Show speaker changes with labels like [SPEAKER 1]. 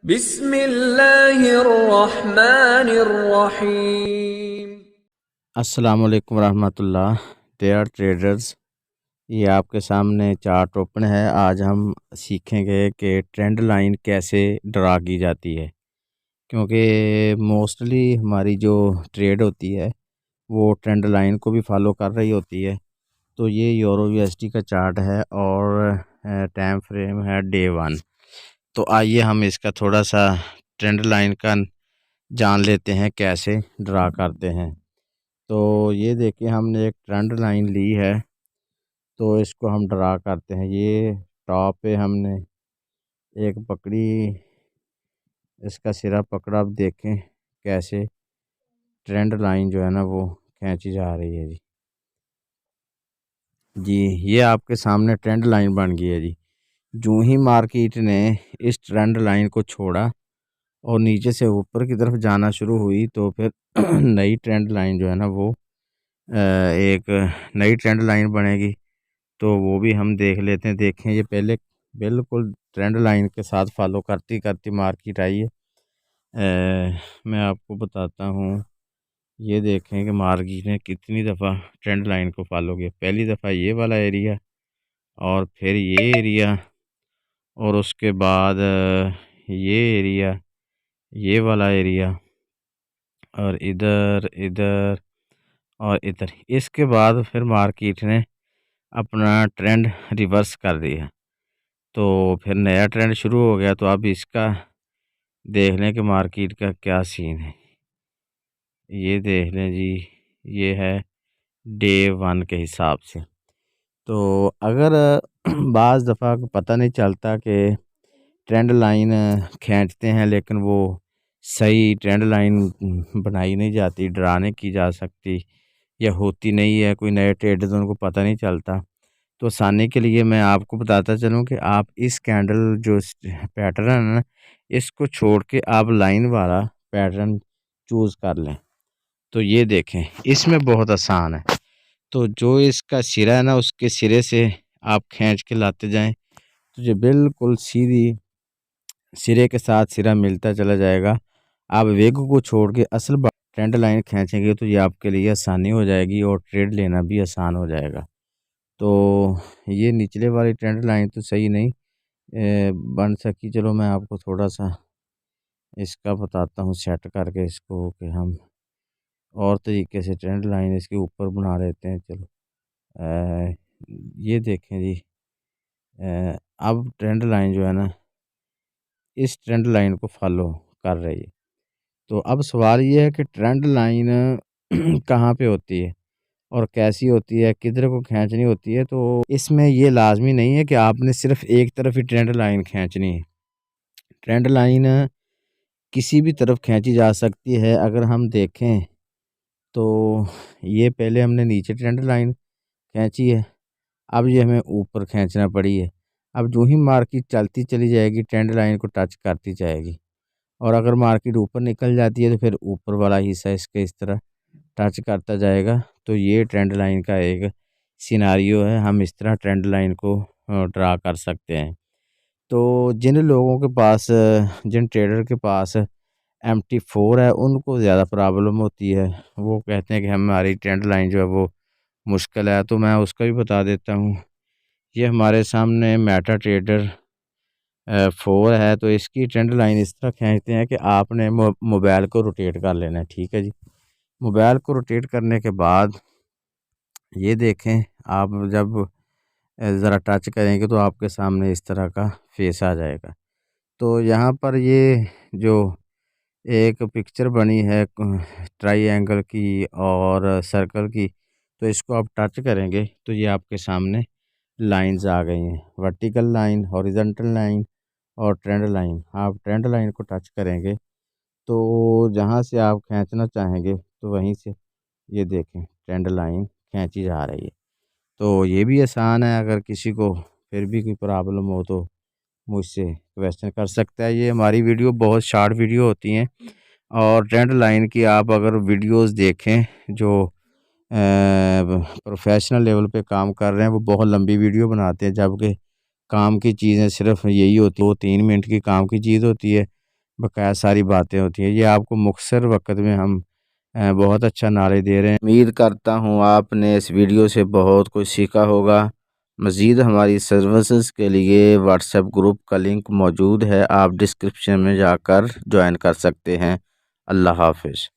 [SPEAKER 1] बिस्मिल्लाहिर्रहमानिर्रहीम।
[SPEAKER 2] अस्सलामुअलैकुम रहमतुल्लाह। डेयर ट्रेडर्स, ये आपके सामने चार्ट ओपन है। आज हम सीखेंगे कि ट्रेंड लाइन कैसे ड्रा की जाती है, क्योंकि मोस्टली हमारी जो ट्रेड होती है वो ट्रेंड लाइन को भी फॉलो कर रही होती है। तो ये यूरो यूएसडी का चार्ट है और टाइम फ्रेम है डे 1। तो आइए हम इसका थोड़ा सा ट्रेंड लाइन का जान लेते हैं कैसे ड्रा करते हैं। तो ये देखिए, हमने एक ट्रेंड लाइन ली है, तो इसको हम ड्रा करते हैं। ये टॉप पे हमने एक पकड़ी, इसका सिरा पकड़ा। अब देखें कैसे ट्रेंड लाइन जो है ना वो खींची जा रही है। जी, ये आपके सामने ट्रेंड लाइन बन गई है जी। जो ही मार्केट ने इस ट्रेंड लाइन को छोड़ा और नीचे से ऊपर की तरफ जाना शुरू हुई, तो फिर नई ट्रेंड लाइन जो है ना वो एक नई ट्रेंड लाइन बनेगी। तो वो भी हम देख लेते हैं। देखें, ये पहले बिल्कुल ट्रेंड लाइन के साथ फॉलो करती करती मार्केट आई है। मैं आपको बताता हूँ। ये देखें कि मार्केट ने कितनी दफ़ा ट्रेंड लाइन को फॉलो किया। पहली दफ़ा ये वाला एरिया, और फिर ये एरिया, और उसके बाद ये एरिया, ये वाला एरिया, और इधर इधर और इधर। इसके बाद फिर मार्केट ने अपना ट्रेंड रिवर्स कर दिया, तो फिर नया ट्रेंड शुरू हो गया। तो अब इसका देख लें कि मार्केट का क्या सीन है। ये देख लें जी, ये है डे 1 के हिसाब से। तो अगर बाज़ दफ़ा पता नहीं चलता कि ट्रेंड लाइन खींचते हैं, लेकिन वो सही ट्रेंड लाइन बनाई नहीं जाती, ड्रा नहीं की जा सकती, या होती नहीं है, कोई नए ट्रेडर्स उनको पता नहीं चलता। तो आसानी के लिए मैं आपको बताता चलूँ कि आप इस कैंडल जो पैटर्न है ना, इसको छोड़ के आप लाइन वाला पैटर्न चूज़ कर लें। तो ये देखें, इसमें बहुत आसान है। तो जो इसका सिरा है ना, उसके सिरे से आप खींच के लाते जाएं, तो ये बिल्कुल सीधी सिरे के साथ सिरा मिलता चला जाएगा। आप वेग को छोड़ के असल ट्रेंड लाइन खींचेंगे, तो ये आपके लिए आसानी हो जाएगी और ट्रेड लेना भी आसान हो जाएगा। तो ये निचले वाली ट्रेंड लाइन तो सही नहीं बन सकी। चलो मैं आपको थोड़ा सा इसका बताता हूँ सेट करके इसको, कि हम और तरीके से ट्रेंड लाइन इसके ऊपर बना लेते हैं। चलो अ, ये देखें जी, अब ट्रेंड लाइन जो है ना इस ट्रेंड लाइन को फॉलो कर रही है। तो अब सवाल ये है कि ट्रेंड लाइन कहाँ पे होती है और कैसी होती है, किधर को खींचनी होती है। तो इसमें ये लाजमी नहीं है कि आपने सिर्फ एक तरफ ही ट्रेंड लाइन खींचनी है। ट्रेंड लाइन किसी भी तरफ खींची जा सकती है। अगर हम देखें तो ये पहले हमने नीचे ट्रेंड लाइन खींची है, अब ये हमें ऊपर खींचना पड़ी है। अब जो ही मार्केट चलती चली जाएगी ट्रेंड लाइन को टच करती जाएगी, और अगर मार्केट ऊपर निकल जाती है तो फिर ऊपर वाला हिस्सा इसके इस तरह टच करता जाएगा। तो ये ट्रेंड लाइन का एक सिनारियो है। हम इस तरह ट्रेंड लाइन को ड्रा कर सकते हैं। तो जिन लोगों के पास जिन ट्रेडर के पास MT4 है, उनको ज़्यादा प्रॉब्लम होती है। वो कहते हैं कि हमारी ट्रेंड लाइन जो है वो मुश्किल है। तो मैं उसका भी बता देता हूँ। ये हमारे सामने मेटा ट्रेडर 4 है। तो इसकी ट्रेंड लाइन इस तरह खींचते हैं कि आपने मोबाइल को रोटेट कर लेना है। ठीक है जी। मोबाइल को रोटेट करने के बाद ये देखें, आप जब ज़रा टच करेंगे तो आपके सामने इस तरह का फेस आ जाएगा। तो यहाँ पर ये जो एक पिक्चर बनी है ट्रायंगल की और सर्कल की, तो इसको आप टच करेंगे तो ये आपके सामने लाइंस आ गई हैं, वर्टिकल लाइन, हॉरिजॉन्टल लाइन और ट्रेंड लाइन। आप ट्रेंड लाइन को टच करेंगे तो जहाँ से आप खींचना चाहेंगे तो वहीं से ये देखें ट्रेंड लाइन खींची जा रही है। तो ये भी आसान है। अगर किसी को फिर भी कोई प्रॉब्लम हो तो मुझसे क्वेश्चन कर सकता है। ये हमारी वीडियो बहुत शॉर्ट वीडियो होती हैं, और ट्रेंड लाइन की आप अगर वीडियोस देखें जो प्रोफेशनल लेवल पे काम कर रहे हैं, वो बहुत लंबी वीडियो बनाते हैं, जबकि काम की चीज़ें सिर्फ यही होती है, 2-3 मिनट की काम की चीज़ होती है। बकाया सारी बातें होती हैं। ये आपको मुख्तसर वक्त में हम बहुत अच्छा नॉलेज दे रहे हैं। उम्मीद करता हूँ आपने इस वीडियो से बहुत कुछ सीखा होगा। मज़ीद हमारी सर्विसेज के लिए व्हाट्सएप ग्रुप का लिंक मौजूद है, आप डिस्क्रिप्शन में जाकर ज्वाइन कर सकते हैं। अल्लाह हाफिज़।